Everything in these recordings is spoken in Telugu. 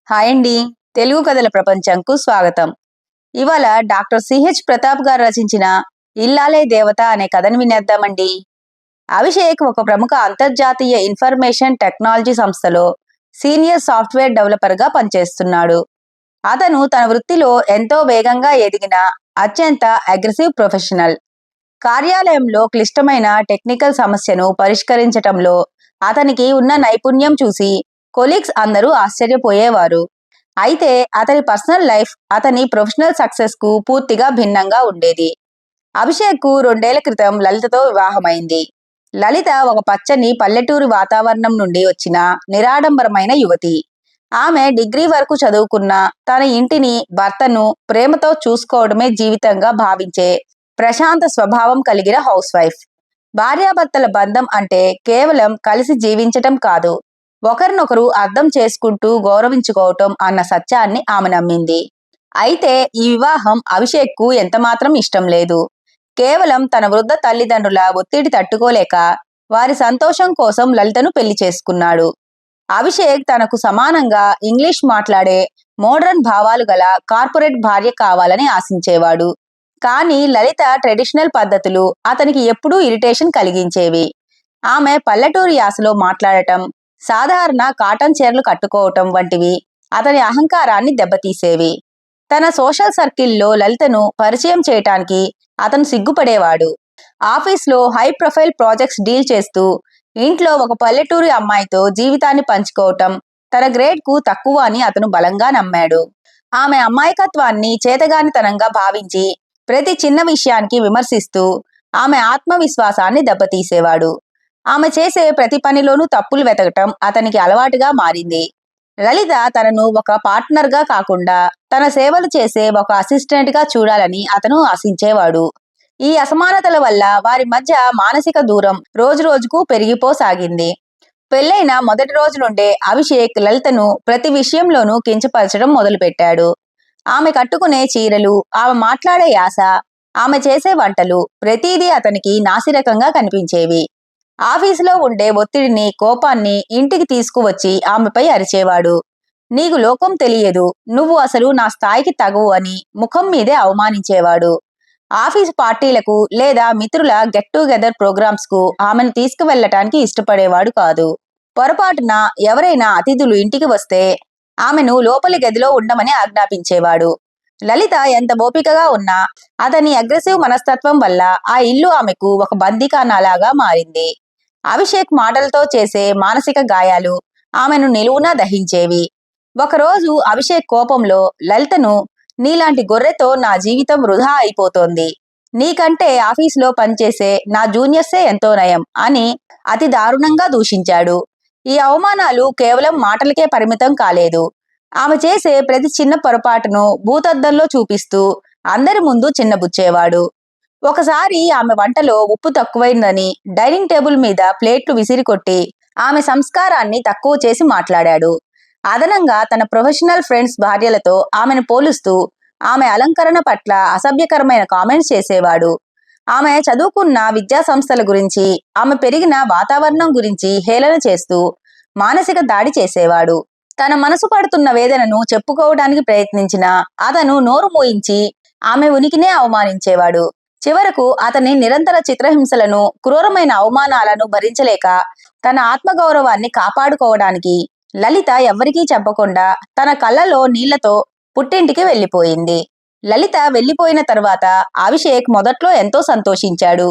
హాయ్ అండి. తెలుగు కథల ప్రపంచంకు స్వాగతం. ఇవాళ డాక్టర్ సిహెచ్ ప్రతాప్ గారు రచించిన ఇల్లాలే దేవత అనే కథను వినేద్దామండి. అభిషేక్ ఒక ప్రముఖ అంతర్జాతీయ ఇన్ఫర్మేషన్ టెక్నాలజీ సంస్థలో సీనియర్ సాఫ్ట్వేర్ డెవలపర్గా పనిచేస్తున్నాడు. అతను తన వృత్తిలో ఎంతో వేగంగా ఎదిగిన అత్యంత అగ్రెసివ్ ప్రొఫెషనల్. కార్యాలయంలో క్లిష్టమైన టెక్నికల్ సమస్యను పరిష్కరించటంలో అతనికి ఉన్న నైపుణ్యం చూసి కొలీగ్స్ అందరూ ఆశ్చర్యపోయేవారు. అయితే అతని పర్సనల్ లైఫ్ అతని ప్రొఫెషనల్ సక్సెస్ కు పూర్తిగా భిన్నంగా ఉండేది. అభిషేక్ కు 2 ఏళ్ల క్రితం లలితతో వివాహమైంది. లలిత ఒక పచ్చని పల్లెటూరి వాతావరణం నుండి వచ్చిన నిరాడంబరమైన యువతి. ఆమె డిగ్రీ వరకు చదువుకున్న తన ఇంటిని, భర్తను ప్రేమతో చూసుకోవడమే జీవితంగా భావించే ప్రశాంత స్వభావం కలిగిన హౌస్ వైఫ్. భార్యాభర్తల బంధం అంటే కేవలం కలిసి జీవించటం కాదు, ఒకరినొకరు అర్థం చేసుకుంటూ గౌరవించుకోవటం అన్న సత్యాన్ని ఆమె నమ్మింది. అయితే ఈ వివాహం అభిషేక్ కు ఎంతమాత్రం ఇష్టం లేదు. కేవలం తన వృద్ధ తల్లిదండ్రుల ఒత్తిడి తట్టుకోలేక వారి సంతోషం కోసం లలితను పెళ్లి చేసుకున్నాడు. అభిషేక్ తనకు సమానంగా ఇంగ్లీష్ మాట్లాడే మోడ్రన్ భావాలు గల కార్పొరేట్ భార్య కావాలని ఆశించేవాడు. కానీ లలిత ట్రెడిషనల్ పద్ధతులు అతనికి ఎప్పుడూ ఇరిటేషన్ కలిగించేవి. ఆమె పల్లెటూరు యాసలో మాట్లాడటం, సాధారణ కాటన్ చీరలు కట్టుకోవటం వంటివి అతని అహంకారాన్ని దెబ్బతీసేవి. తన సోషల్ సర్కిల్లో లలితను పరిచయం చేయటానికి అతను సిగ్గుపడేవాడు. ఆఫీస్లో హై ప్రొఫైల్ ప్రాజెక్ట్స్ డీల్ చేస్తూ ఇంట్లో ఒక పల్లెటూరి అమ్మాయితో జీవితాన్ని పంచుకోవటం తన గ్రేడ్ కు తక్కువ అని అతను బలంగా నమ్మాడు. ఆమె అమాయకత్వాన్ని చేతగానితనంగా భావించి ప్రతి చిన్న విషయానికి విమర్శిస్తూ ఆమె ఆత్మవిశ్వాసాన్ని దెబ్బతీసేవాడు. ఆమె చేసే ప్రతి పనిలోనూ తప్పులు వెతకటం అతనికి అలవాటుగా మారింది. లలిత తనను ఒక పార్ట్నర్గా కాకుండా తన సేవలు చేసే ఒక అసిస్టెంట్గా చూడాలని అతను ఆశించేవాడు. ఈ అసమానతల వల్ల వారి మధ్య మానసిక దూరం రోజురోజుకు పెరిగిపోసాగింది. పెళ్లైన మొదటి రోజు నుండే అభిషేక్ లలితను ప్రతి విషయంలోనూ కించపరచడం మొదలుపెట్టాడు. ఆమె కట్టుకునే చీరలు, ఆమె మాట్లాడే యాస, ఆమె చేసే వంటలు ప్రతిదీ అతనికి నాసిరకంగా కనిపించేవి. ఆఫీసులో ఉండే ఒత్తిడిని, కోపాన్ని ఇంటికి తీసుకువచ్చి ఆమెపై అరిచేవాడు. నీకు లోకం తెలియదు, నువ్వు అసలు నా స్థాయికి తగవు అని ముఖం మీదే అవమానించేవాడు. ఆఫీసు పార్టీలకు లేదా మిత్రుల గెట్ టుగెదర్ ప్రోగ్రామ్స్ కు ఆమెను తీసుకువెళ్లటానికి ఇష్టపడేవాడు కాదు. పొరపాటున ఎవరైనా అతిథులు ఇంటికి వస్తే ఆమెను లోపలి గదిలో ఉండమని ఆజ్ఞాపించేవాడు. లలిత ఎంత ఓపికగా ఉన్నా అతని అగ్రెసివ్ మనస్తత్వం వల్ల ఆ ఇల్లు ఆమెకు ఒక బందీఖానాలాగా మారింది. అభిషేక్ మాటలతో చేసే మానసిక గాయాలు ఆమెను నిలువునా దహించేవి. ఒకరోజు అభిషేక్ కోపంలో లలితను, నీలాంటి గొర్రెతో నా జీవితం వృధా అయిపోతోంది, నీకంటే ఆఫీసులో పనిచేసే నా జూనియర్సే ఎంతో నయం అని అతి దారుణంగా దూషించాడు. ఈ అవమానాలు కేవలం మాటలకే పరిమితం కాలేదు. ఆమె చేసే ప్రతి చిన్న పొరపాటును భూతద్దంలో చూపిస్తూ అందరి ముందు చిన్నబుచ్చేవాడు. ఒకసారి ఆమె వంటలో ఉప్పు తక్కువైందని డైనింగ్ టేబుల్ మీద ప్లేట్లు విసిరికొట్టి ఆమె సంస్కారాన్ని తక్కువ చేసి మాట్లాడాడు. అదనంగా తన ప్రొఫెషనల్ ఫ్రెండ్స్ భార్యలతో ఆమెను పోలుస్తూ ఆమె అలంకరణ పట్ల అసభ్యకరమైన కామెంట్స్ చేసేవాడు. ఆమె చదువుకున్న విద్యా సంస్థల గురించి, ఆమె పెరిగిన వాతావరణం గురించి హేళన చేస్తూ మానసిక దాడి చేసేవాడు. తన మనసు పడుతున్న వేదనను చెప్పుకోవడానికి ప్రయత్నించిన అతను నోరు మూయించి ఆమె ఉనికినే అవమానించేవాడు. చివరకు అతని నిరంతర చిత్రహింసలను, క్రూరమైన అవమానాలను భరించలేక తన ఆత్మగౌరవాన్ని కాపాడుకోవడానికి లలిత ఎవ్వరికీ చెప్పకుండా తన కళ్ళలో నీళ్లతో పుట్టింటికి వెళ్లిపోయింది. లలిత వెళ్లిపోయిన తర్వాత అభిషేక్ మొదట్లో ఎంతో సంతోషించాడు.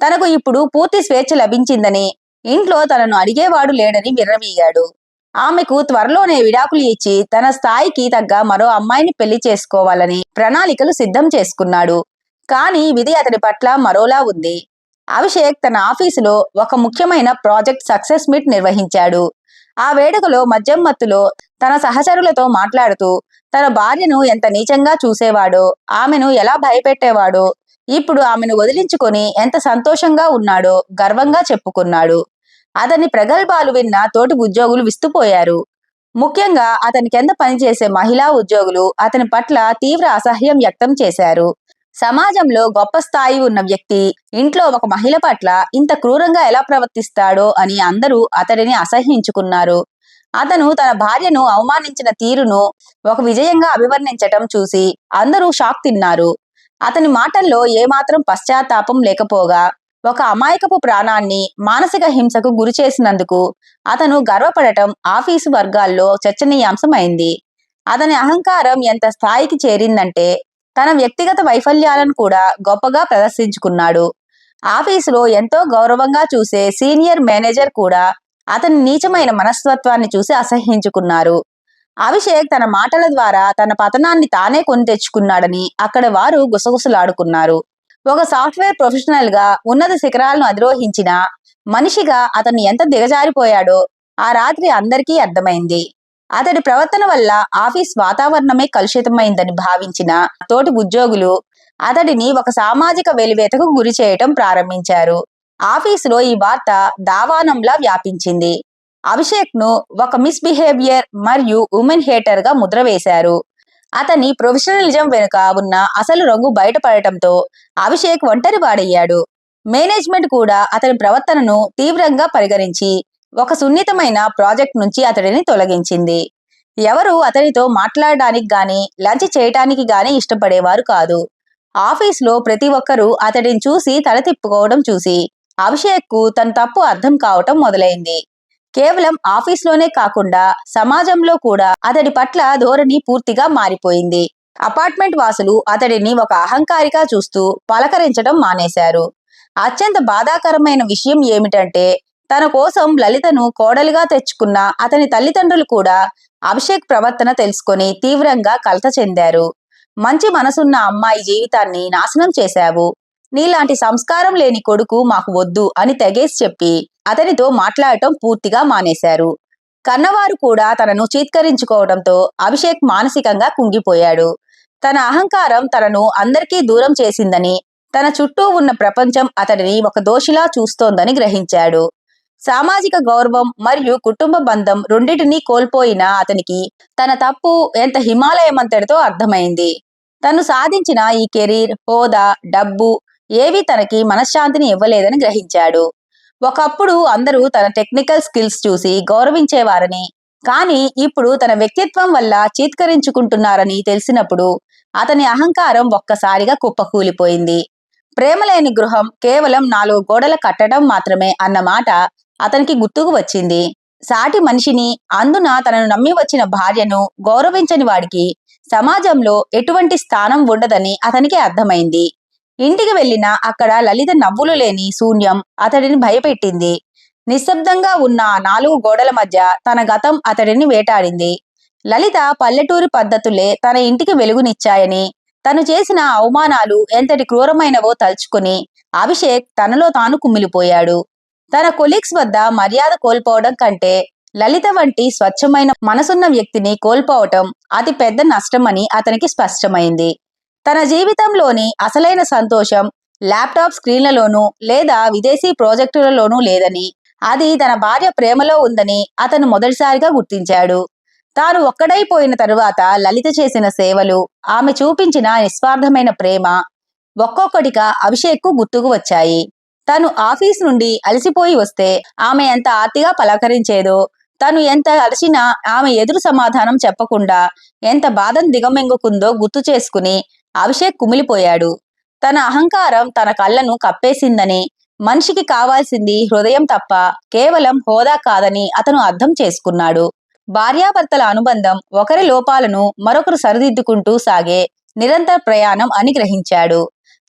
తనకు ఇప్పుడు పూర్తి స్వేచ్ఛ లభించిందని, ఇంట్లో తనను అడిగేవాడు లేడని విర్రవీగాడు. ఆమెకు త్వరలోనే విడాకులు ఇచ్చి తన స్థాయికి తగ్గ మరో అమ్మాయిని పెళ్లి చేసుకోవాలని ప్రణాళికలు సిద్ధం చేసుకున్నాడు. కానీ విధి అతడి పట్ల మరోలా ఉంది. అభిషేక్ తన ఆఫీసులో ఒక ముఖ్యమైన ప్రాజెక్ట్ సక్సెస్ మీట్ నిర్వహించాడు. ఆ వేడుకలో మద్యం మత్తులో తన సహచరులతో మాట్లాడుతూ తన భార్యను ఎంత నీచంగా చూసేవాడో, ఆమెను ఎలా భయపెట్టేవాడో, ఇప్పుడు ఆమెను వదిలించుకొని ఎంత సంతోషంగా ఉన్నాడో గర్వంగా చెప్పుకున్నాడు. అతని ప్రగల్భాలు విన్న తోటి ఉద్యోగులు విస్తుపోయారు. ముఖ్యంగా అతని కింద పనిచేసే మహిళా ఉద్యోగులు అతని పట్ల తీవ్ర అసహ్యం వ్యక్తం చేశారు. సమాజంలో గొప్ప స్థాయి ఉన్న వ్యక్తి ఇంట్లో ఒక మహిళ పట్ల ఇంత క్రూరంగా ఎలా ప్రవర్తిస్తాడో అని అందరూ అతడిని అసహ్యించుకున్నారు. అతను తన భార్యను అవమానించిన తీరును ఒక విజయంగా అభివర్ణించటం చూసి అందరూ షాక్ తిన్నారు. అతని మాటల్లో ఏమాత్రం పశ్చాత్తాపం లేకపోగా ఒక అమాయకపు ప్రాణాన్ని మానసిక హింసకు గురి చేసినందుకు అతను గర్వపడటం ఆఫీసు వర్గాల్లో చర్చనీయాంశమైంది. అతని అహంకారం ఎంత స్థాయికి చేరిందంటే తన వ్యక్తిగత వైఫల్యాలను కూడా గొప్పగా ప్రదర్శించుకున్నాడు. ఆఫీసులో ఎంతో గౌరవంగా చూసే సీనియర్ మేనేజర్ కూడా అతని నీచమైన మనస్తత్వాన్ని చూసి అసహ్యించుకున్నారు. అభిషేక్ తన మాటల ద్వారా తన పతనాన్ని తానే కొని తెచ్చుకున్నాడని అక్కడ వారు గుసగుసలాడుకున్నారు. ఒక సాఫ్ట్వేర్ ప్రొఫెషనల్ గా ఉన్నత శిఖరాలను అధిరోహించిన మనిషిగా అతను ఎంత దిగజారిపోయాడో ఆ రాత్రి అందరికీ అర్థమైంది. అతడి ప్రవర్తన వల్ల ఆఫీస్ వాతావరణమే కలుషితమైందని భావించిన తోటి ఉద్యోగులు అతడిని ఒక సామాజిక వెలివేతకు గురి చేయటం ప్రారంభించారు. ఆఫీసులో ఈ వార్త దావానంలా వ్యాపించింది. అభిషేక్ ను ఒక మిస్బిహేవియర్ మరియు ఉమెన్ హేటర్ గా ముద్ర వేశారు. అతని ప్రొఫెషనలిజం వెనుక ఉన్న అసలు రంగు బయటపడటంతో అభిషేక్ ఒంటరి వాడయ్యాడు. మేనేజ్మెంట్ కూడా అతని ప్రవర్తనను తీవ్రంగా పరిగణించి ఒక సున్నితమైన ప్రాజెక్ట్ నుంచి అతడిని తొలగించింది. ఎవరు అతనితో మాట్లాడడానికి గాని లంచ్ చేయటానికి గాని ఇష్టపడేవారు కాదు. ఆఫీస్లో ప్రతి ఒక్కరూ అతడిని చూసి తల తిప్పుకోవడం చూసి అభిషేక్ కు తన తప్పు అర్థం కావటం మొదలైంది. కేవలం ఆఫీస్లోనే కాకుండా సమాజంలో కూడా అతడి పట్ల ధోరణి పూర్తిగా మారిపోయింది. అపార్ట్మెంట్ వాసులు అతడిని ఒక అహంకారిగా చూస్తూ పలకరించడం మానేశారు. అత్యంత బాధాకరమైన విషయం ఏమిటంటే తన కోసం లలితను కోడలిగా తెచ్చుకున్న అతని తల్లిదండ్రులు కూడా అభిషేక్ ప్రవర్తన తెలుసుకొని తీవ్రంగా కలత చెందారు. మంచి మనసున్న అమ్మాయి జీవితాన్ని నాశనం చేశావు, నీలాంటి సంస్కారం లేని కొడుకు మాకు వద్దు అని తెగేసి చెప్పి అతనితో మాట్లాడటం పూర్తిగా మానేశారు. కన్నవారు కూడా తనను చీత్కరించుకోవడంతో అభిషేక్ మానసికంగా కుంగిపోయాడు. తన అహంకారం తనను అందరికీ దూరం చేసిందని, తన చుట్టూ ఉన్న ప్రపంచం అతడిని ఒక దోషిలా చూస్తోందని గ్రహించాడు. సామాజిక గౌరవం మరియు కుటుంబ బంధం రెండింటినీ కోల్పోయిన అతనికి తన తప్పు ఎంత హిమాలయమంతటితో అర్థమైంది. తను సాధించిన ఈ కెరీర్, హోదా, డబ్బు ఏవి తనకి మనశ్శాంతిని ఇవ్వలేదని గ్రహించాడు. ఒకప్పుడు అందరూ తన టెక్నికల్ స్కిల్స్ చూసి గౌరవించేవారని, కానీ ఇప్పుడు తన వ్యక్తిత్వం వల్ల చీత్కరించుకుంటున్నారని తెలిసినప్పుడు అతని అహంకారం ఒక్కసారిగా కుప్పకూలిపోయింది. ప్రేమలేని గృహం కేవలం 4 గోడల కట్టడం మాత్రమే అన్న మాట అతనికి గుర్తుకు వచ్చింది. సాటి మనిషిని, అందున తనను నమ్మి వచ్చిన భార్యను గౌరవించని వాడికి సమాజంలో ఎటువంటి స్థానం ఉండదని అతనికి అర్థమైంది. ఇంటికి వెళ్ళినా అక్కడ లలిత నవ్వులు లేని శూన్యం అతడిని భయపెట్టింది. నిశ్శబ్దంగా ఉన్న 4 గోడల మధ్య తన గతం అతడిని వేటాడింది. లలిత పల్లెటూరి పద్ధతులే తన ఇంటికి వెలుగునిచ్చాయని, తను చేసిన అవమానాలు ఎంతటి క్రూరమైనవో తలుచుకుని అభిషేక్ తనలో తాను కుమిలిపోయాడు. తన కొలీగ్స్ వద్ద మర్యాద కోల్పోవడం కంటే లలిత వంటి స్వచ్ఛమైన మనసున్న వ్యక్తిని కోల్పోవటం అతి పెద్ద నష్టమని అతనికి స్పష్టమైంది. తన జీవితంలోని అసలైన సంతోషం ల్యాప్టాప్ స్క్రీన్లలోనూ లేదా విదేశీ ప్రాజెక్టులలోనూ లేదని, అది తన భార్య ప్రేమలో ఉందని అతను మొదటిసారిగా గుర్తించాడు. తాను ఒక్కడైపోయిన తరువాత లలిత చేసిన సేవలు, ఆమె చూపించిన నిస్వార్థమైన ప్రేమ ఒక్కొక్కటిగా అభిషేక్ కు గుర్తుకు వచ్చాయి. తను ఆఫీస్ నుండి అలసిపోయి వస్తే ఆమె ఎంత ఆర్తిగా పలకరించేదో, తను ఎంత అలసినా ఆమె ఎదురు సమాధానం చెప్పకుండా ఎంత బాధను దిగమింగుకుందో గుర్తు చేసుకుని అభిషేక్ కుమిలిపోయాడు. తన అహంకారం తన కళ్ళను కప్పేసిందని, మనిషికి కావాల్సింది హృదయం తప్ప కేవలం హోదా కాదని అతను అర్థం చేసుకున్నాడు. భార్యాభర్తల అనుబంధం ఒకరి లోపాలను మరొకరు సరిదిద్దుకుంటూ సాగే నిరంతర ప్రయాణం అని గ్రహించాడు.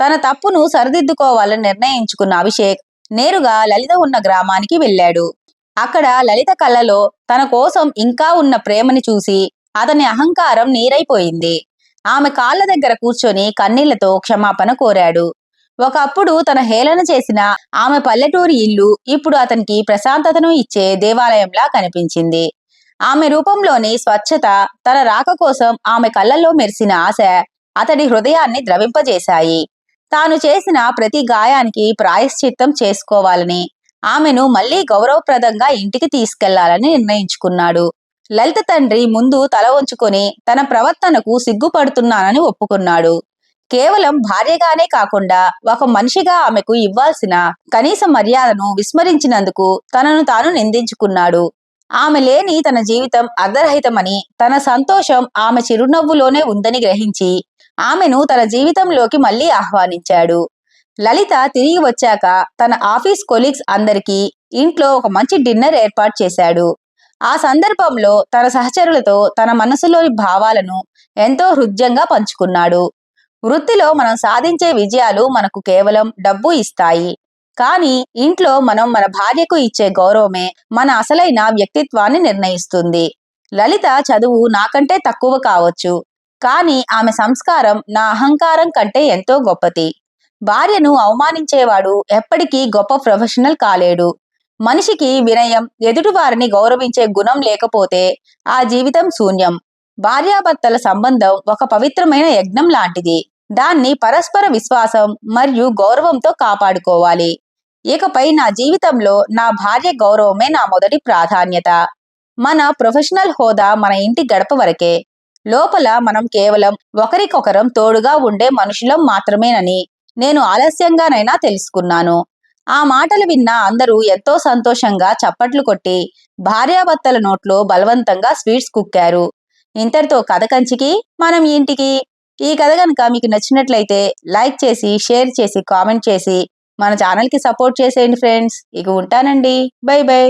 తన తప్పును సరిదిద్దుకోవాలని నిర్ణయించుకున్న అభిషేక్ నేరుగా లలిత ఉన్న గ్రామానికి వెళ్ళాడు. అక్కడ లలిత కళ్ళలో తన కోసం ఇంకా ఉన్న ప్రేమని చూసి అతని అహంకారం నీరైపోయింది. ఆమె కాళ్ళ దగ్గర కూర్చొని కన్నీళ్లతో క్షమాపణ కోరాడు. ఒకప్పుడు తన హేళన చేసిన ఆమె పల్లెటూరి ఇల్లు ఇప్పుడు అతనికి ప్రశాంతతను ఇచ్చే దేవాలయంలా కనిపించింది. ఆమె రూపంలోని స్వచ్ఛత, తన రాక కోసం ఆమె కళ్ళల్లో మెరిసిన ఆశ అతడి హృదయాన్ని ద్రవింపజేశాయి. తాను చేసిన ప్రతి గాయానికి ప్రాయశ్చిత్తం చేసుకోవాలని, ఆమెను మళ్లీ గౌరవప్రదంగా ఇంటికి తీసుకెళ్లాలని నిర్ణయించుకున్నాడు. లలిత తండ్రి ముందు తల వంచుకొని తన ప్రవర్తనకు సిగ్గుపడుతున్నానని ఒప్పుకున్నాడు. కేవలం భార్యగానే కాకుండా ఒక మనిషిగా ఆమెకు ఇవ్వాల్సిన కనీస మర్యాదను విస్మరించినందుకు తనను తాను నిందించుకున్నాడు. ఆమె లేని తన జీవితం అర్ధరహితమని, తన సంతోషం ఆమె చిరునవ్వులోనే ఉందని గ్రహించి ఆమెను తన జీవితంలోకి మళ్ళీ ఆహ్వానించాడు. లలిత తిరిగి వచ్చాక తన ఆఫీస్ కొలీగ్స్ అందరికీ ఇంట్లో ఒక మంచి డిన్నర్ ఏర్పాటు చేశాడు. ఆ సందర్భంలో తన సహచరులతో తన మనసులోని భావాలను ఎంతో హృద్యంగా పంచుకున్నాడు. వృత్తిలో మనం సాధించే విజయాలు మనకు కేవలం డబ్బు ఇస్తాయి. కానీ ఇంట్లో మనం మన భార్యకు ఇచ్చే గౌరవమే మన అసలైన వ్యక్తిత్వాన్ని నిర్ణయిస్తుంది. లలిత చదువు నాకంటే తక్కువ కావచ్చు, కానీ ఆమె సంస్కారం నా అహంకారం కంటే ఎంతో గొప్పది. భార్యను అవమానించేవాడు ఎప్పటికీ గొప్ప ప్రొఫెషనల్ కాలేడు. మనిషికి వినయం, ఎదుటివారిని గౌరవించే గుణం లేకపోతే ఆ జీవితం శూన్యం. భార్యాభర్తల సంబంధం ఒక పవిత్రమైన యజ్ఞం లాంటిది. దాన్ని పరస్పర విశ్వాసం మరియు గౌరవంతో కాపాడుకోవాలి. ఇకపై నా జీవితంలో నా భార్య గౌరవమే నా మొదటి ప్రాధాన్యత. మన ప్రొఫెషనల్ హోదా మన ఇంటి గడప వరకే. లోపల మనం కేవలం ఒకరికొకరం తోడుగా ఉండే మనుషులం మాత్రమేనని నేను ఆలస్యంగానైనా తెలుసుకున్నాను. ఆ మాటలు విన్న అందరూ ఎంతో సంతోషంగా చప్పట్లు కొట్టి భార్యాభర్తల నోట్లో బలవంతంగా స్వీట్స్ కుక్కారు. ఇంతటితో కథ కంచికి మనం ఇంటికి. ఈ కథ కనుక మీకు నచ్చినట్లయితే లైక్ చేసి, షేర్ చేసి, కామెంట్ చేసి మన ఛానల్కి సపోర్ట్ చేసేయండి ఫ్రెండ్స్. ఇక ఉంటానండి. By by.